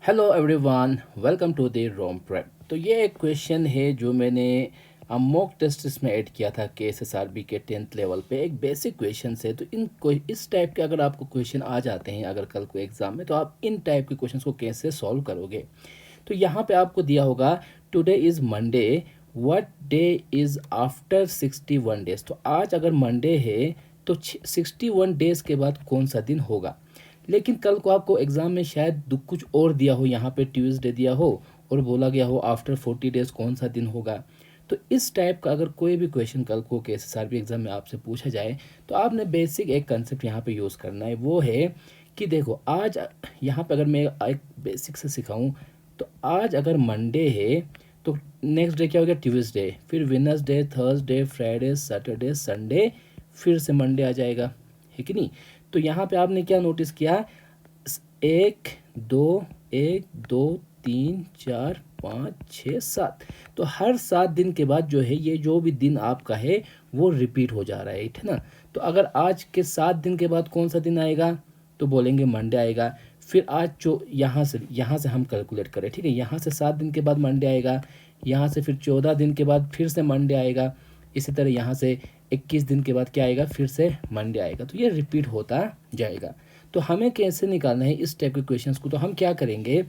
Hello everyone, welcome to the Rom Prep. तो ये एक क्वेश्चन है जो मैंने मॉक टेस्ट में ऐड किया था KSSRB के 10th लेवल पे। एक बेसिक क्वेश्चन है, तो इस टाइप के अगर आपको क्वेश्चन आ जाते हैं अगर कल को एग्जाम में, तो आप इन टाइप के क्वेश्चन को कैसे सॉल्व करोगे। तो यहाँ पे आपको दिया होगा today is Monday, what day is after 61 days. तो आज अगर मंडे है तो 61 डेज के बाद कौन सा दिन होगा। लेकिन कल को आपको एग्जाम में शायद कुछ और दिया हो, यहाँ पे ट्यूसडे दिया हो और बोला गया हो आफ्टर 40 डेज कौन सा दिन होगा। तो इस टाइप का अगर कोई भी क्वेश्चन कल को KSSRB एग्जाम में आपसे पूछा जाए तो आपने बेसिक एक कंसेप्ट यहाँ पे यूज़ करना है। वो है कि देखो आज यहाँ पे अगर मैं एक बेसिक से सिखाऊं तो आज अगर मंडे है तो नेक्स्ट डे क्या हो गया, ट्यूसडे, फिर Wednesday, Thursday, Friday, Saturday, Sunday, फिर से मंडे आ जाएगा, है कि नहीं। तो यहाँ पे आपने क्या नोटिस किया, एक दो तीन चार पाँच छः सात, तो हर 7 दिन के बाद जो है ये जो भी दिन आपका है वो रिपीट हो जा रहा है ना। तो अगर आज के 7 दिन के बाद कौन सा दिन आएगा तो बोलेंगे मंडे आएगा। फिर आज जो यहाँ से हम कैलकुलेट करें, ठीक है, यहाँ से 7 दिन के बाद मंडे आएगा, यहाँ से फिर 14 दिन के बाद फिर से मंडे आएगा, इसी तरह यहाँ से 21 दिन के बाद क्या आएगा, फिर से मंडे आएगा। तो ये रिपीट होता जाएगा। तो हमें कैसे निकालना है इस टाइप के क्वेश्चंस को। तो हम क्या करेंगे,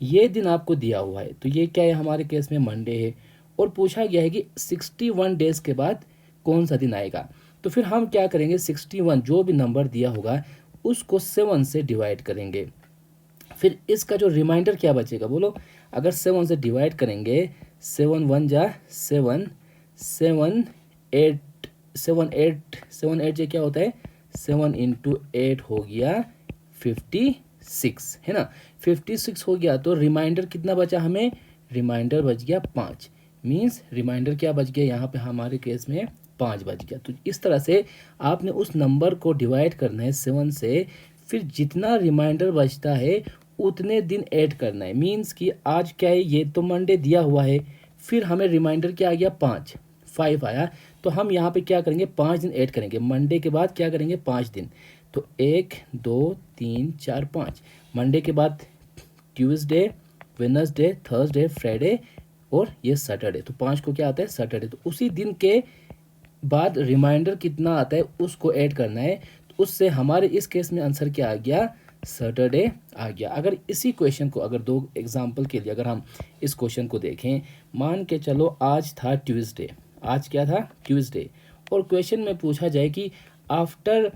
ये दिन आपको दिया हुआ है तो ये क्या है, हमारे केस में मंडे है, और पूछा गया है कि 61 डेज के बाद कौन सा दिन आएगा। तो फिर हम क्या करेंगे, 61 जो भी नंबर दिया होगा उसको 7 से डिवाइड करेंगे। फिर इसका जो रिमाइंडर क्या बचेगा बोलो, अगर 7 से डिवाइड करेंगे, 7 1 जा 7, 7 8, 7 8 जो क्या होता है, 7 इंटू 8 हो गया 56, है ना। 56 हो गया तो रिमाइंडर कितना बचा हमें, रिमाइंडर बच गया 5। मीन्स रिमाइंडर क्या बच गया यहाँ पे हमारे केस में 5 बच गया। तो इस तरह से आपने उस नंबर को डिवाइड करना है 7 से, फिर जितना रिमाइंडर बचता है उतने दिन ऐड करना है। मीन्स कि आज क्या है, ये तो मंडे दिया हुआ है, फिर हमें रिमाइंडर क्या आ गया 5 आया, तो हम यहाँ पे क्या करेंगे 5 दिन ऐड करेंगे। मंडे के बाद क्या करेंगे 5 दिन, तो 1 2 3 4 5। मंडे के बाद ट्यूसडे, वेडनेसडे, थर्सडे, फ्राइडे और ये सैटरडे, तो 5 को क्या आता है सैटरडे। तो उसी दिन के बाद रिमाइंडर कितना आता है उसको ऐड करना है। तो उससे हमारे इस केस में आंसर क्या आ गया, सैटरडे आ गया। अगर इसी क्वेश्चन को अगर 2 एग्जाम्पल के लिए अगर हम इस क्वेश्चन को देखें, मान के चलो आज था ट्यूसडे, आज क्या था ट्यूसडे, और क्वेश्चन में पूछा जाए कि आफ्टर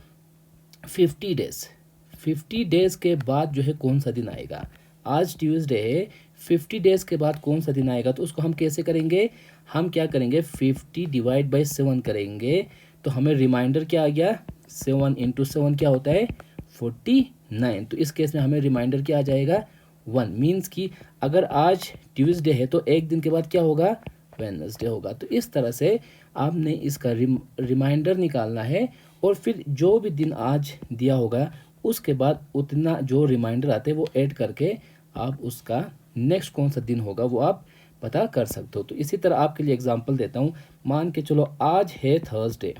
50 डेज के बाद जो है कौन सा दिन आएगा। आज ट्यूसडे है, 50 डेज के बाद कौन सा दिन आएगा। तो उसको हम कैसे करेंगे, हम क्या करेंगे 50 डिवाइड बाई 7 करेंगे, तो हमें रिमाइंडर क्या आ गया, 7 इंटू 7 क्या होता है 49। तो इस केस में हमें रिमाइंडर क्या आ जाएगा 1। मीन्स कि अगर आज ट्यूसडे है तो एक दिन के बाद क्या होगा, वेडनेसडे होगा। तो इस तरह से आपने इसका रिमाइंडर निकालना है, और फिर जो भी दिन आज दिया होगा उसके बाद उतना जो रिमाइंडर आते हैं वो ऐड करके आप उसका नेक्स्ट कौन सा दिन होगा वो आप पता कर सकते हो। तो इसी तरह आपके लिए एग्जांपल देता हूँ। मान के चलो आज है थर्सडे,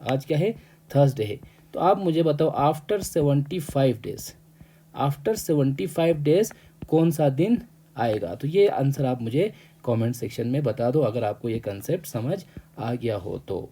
आज क्या है थर्सडे है, तो आप मुझे बताओ आफ्टर 75 डेज कौन सा दिन आएगा। तो ये आंसर आप मुझे कमेंट सेक्शन में बता दो अगर आपको ये कंसेप्ट समझ आ गया हो तो।